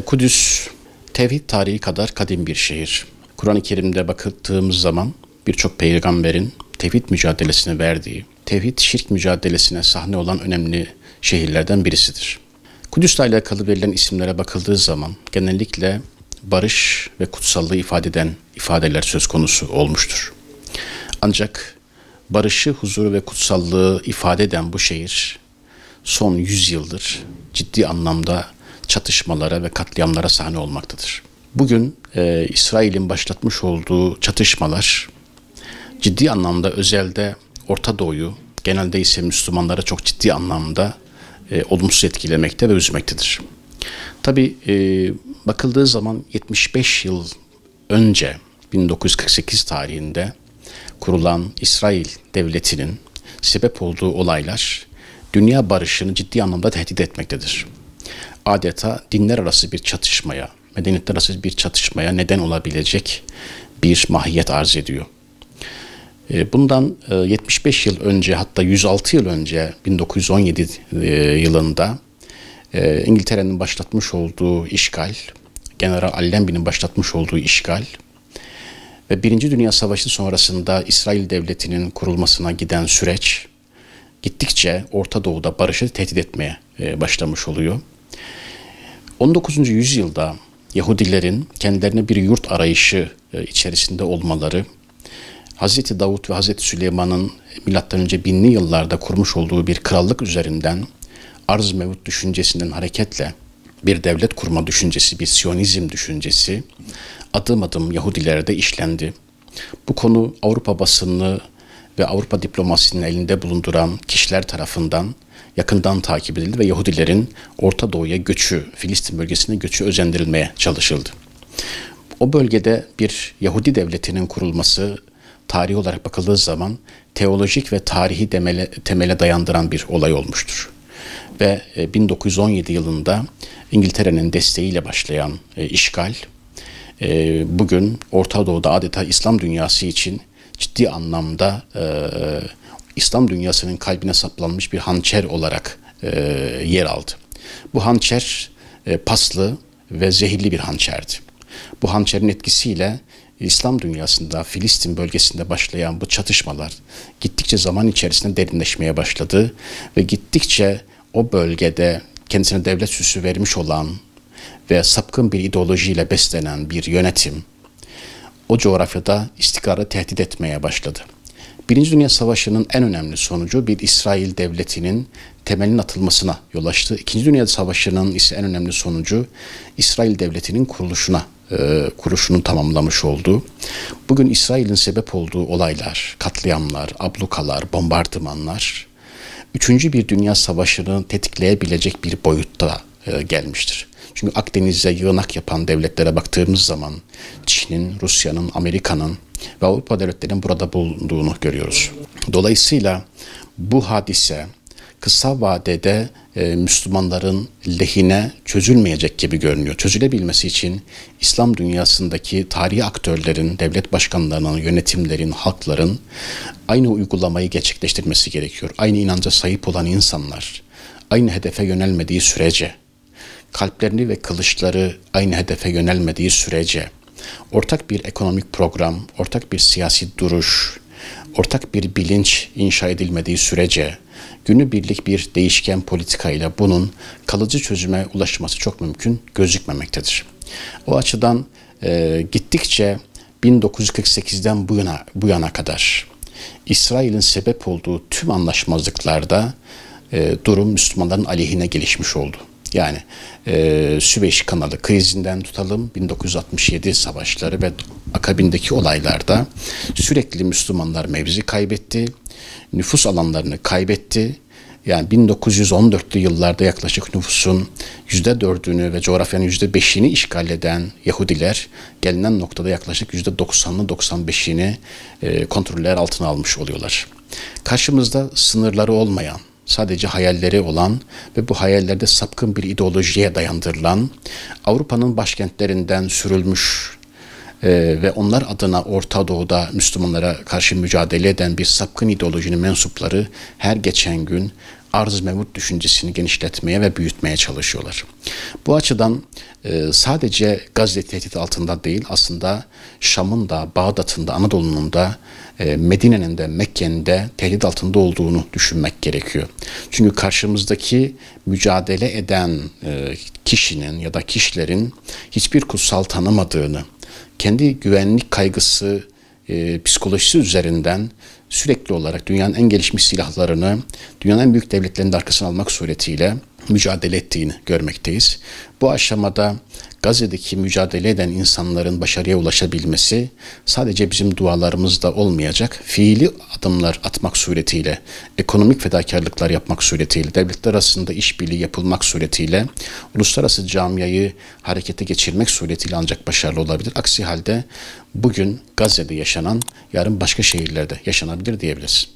Kudüs, tevhid tarihi kadar kadim bir şehir. Kur'an-ı Kerim'de bakıldığımız zaman birçok peygamberin tevhid mücadelesini verdiği, tevhid şirk mücadelesine sahne olan önemli şehirlerden birisidir. Kudüs'le alakalı verilen isimlere bakıldığı zaman genellikle barış ve kutsallığı ifade eden ifadeler söz konusu olmuştur. Ancak barışı, huzuru ve kutsallığı ifade eden bu şehir son 100 yıldır ciddi anlamda çatışmalara ve katliamlara sahne olmaktadır. Bugün İsrail'in başlatmış olduğu çatışmalar ciddi anlamda özelde Orta Doğu'yu, genelde ise Müslümanlara çok ciddi anlamda olumsuz etkilemekte ve üzmektedir. Tabii bakıldığı zaman 75 yıl önce 1948 tarihinde kurulan İsrail Devleti'nin sebep olduğu olaylar dünya barışını ciddi anlamda tehdit etmektedir. Adeta dinler arası bir çatışmaya, medeniyetler arası bir çatışmaya neden olabilecek bir mahiyet arz ediyor. Bundan 75 yıl önce, hatta 106 yıl önce 1917 yılında İngiltere'nin başlatmış olduğu işgal, General Allenby'nin başlatmış olduğu işgal ve Birinci Dünya Savaşı sonrasında İsrail Devleti'nin kurulmasına giden süreç gittikçe Orta Doğu'da barışı tehdit etmeye başlamış oluyor. 19. yüzyılda Yahudilerin kendilerine bir yurt arayışı içerisinde olmaları, Hazreti Davut ve Hazreti Süleyman'ın M.Ö. 1000'li yıllarda kurmuş olduğu bir krallık üzerinden arz mevut düşüncesinden hareketle bir devlet kurma düşüncesi, bir Siyonizm düşüncesi adım adım Yahudilerde işlendi. Bu konu Avrupa basını ve Avrupa diplomasisinin elinde bulunduran kişiler tarafından yakından takip edildi ve Yahudilerin Orta Doğu'ya göçü, Filistin bölgesine göçü özendirilmeye çalışıldı. O bölgede bir Yahudi devletinin kurulması tarihi olarak bakıldığı zaman teolojik ve tarihi temele dayandıran bir olay olmuştur. Ve 1917 yılında İngiltere'nin desteğiyle başlayan işgal, bugün Orta Doğu'da adeta İslam dünyası için ciddi anlamda İslam dünyasının kalbine saplanmış bir hançer olarak yer aldı. Bu hançer paslı ve zehirli bir hançerdi. Bu hançerin etkisiyle İslam dünyasında, Filistin bölgesinde başlayan bu çatışmalar gittikçe zaman içerisinde derinleşmeye başladı ve gittikçe o bölgede kendisine devlet süsü vermiş olan ve sapkın bir ideolojiyle beslenen bir yönetim o coğrafyada istikrarı tehdit etmeye başladı. Birinci Dünya Savaşı'nın en önemli sonucu bir İsrail devletinin temelinin atılmasına yol açtı. İkinci Dünya Savaşı'nın ise en önemli sonucu İsrail devletinin kuruluşunu tamamlamış oldu. Bugün İsrail'in sebep olduğu olaylar, katliamlar, ablukalar, bombardımanlar, üçüncü bir dünya savaşını tetikleyebilecek bir boyutta gelmiştir. Çünkü Akdeniz'e yığınak yapan devletlere baktığımız zaman Çin'in, Rusya'nın, Amerika'nın ve Avrupa devletlerinin burada bulunduğunu görüyoruz. Dolayısıyla bu hadise kısa vadede Müslümanların lehine çözülmeyecek gibi görünüyor. Çözülebilmesi için İslam dünyasındaki tarihi aktörlerin, devlet başkanlarının, yönetimlerin, halkların aynı uygulamayı gerçekleştirmesi gerekiyor. Aynı inanca sahip olan insanlar aynı hedefe yönelmediği sürece, kalplerini ve kılıçları aynı hedefe yönelmediği sürece, ortak bir ekonomik program, ortak bir siyasi duruş, ortak bir bilinç inşa edilmediği sürece, günübirlik bir değişken politikayla bunun kalıcı çözüme ulaşması çok mümkün gözükmemektedir. O açıdan gittikçe 1948'den bu yana kadar İsrail'in sebep olduğu tüm anlaşmazlıklarda durum Müslümanların aleyhine gelişmiş oldu. Yani Süveyş kanalı krizinden tutalım 1967 savaşları ve akabindeki olaylarda sürekli Müslümanlar mevzi kaybetti, nüfus alanlarını kaybetti. Yani 1914'lü yıllarda yaklaşık nüfusun %4'ünü ve coğrafyanın %5'ini işgal eden Yahudiler gelinen noktada yaklaşık %90'lı 95'ini kontroller altına almış oluyorlar. Karşımızda sınırları olmayan, sadece hayalleri olan ve bu hayallerde sapkın bir ideolojiye dayandırılan, Avrupa'nın başkentlerinden sürülmüş ve onlar adına Orta Doğu'da Müslümanlara karşı mücadele eden bir sapkın ideolojinin mensupları her geçen gün arz mevcut düşüncesini genişletmeye ve büyütmeye çalışıyorlar. Bu açıdan sadece Gazze tehdit altında değil, aslında Şam'ın da, Bağdat'ın da, Anadolu'nun da, Medine'nin de, Mekke'nin de tehdit altında olduğunu düşünmek gerekiyor. Çünkü karşımızdaki mücadele eden kişinin ya da kişilerin hiçbir kutsal tanımadığını, kendi güvenlik kaygısı, psikolojisi üzerinden sürekli olarak dünyanın en gelişmiş silahlarını, dünyanın en büyük devletlerinin de arkasına almak suretiyle mücadele ettiğini görmekteyiz. Bu aşamada Gazze'deki mücadele eden insanların başarıya ulaşabilmesi sadece bizim dualarımızda olmayacak, fiili adımlar atmak suretiyle, ekonomik fedakarlıklar yapmak suretiyle, devletler arasında işbirliği yapılmak suretiyle, uluslararası camiayı harekete geçirmek suretiyle ancak başarılı olabilir. Aksi halde bugün Gazze'de yaşanan, yarın başka şehirlerde yaşanabilir diyebiliriz.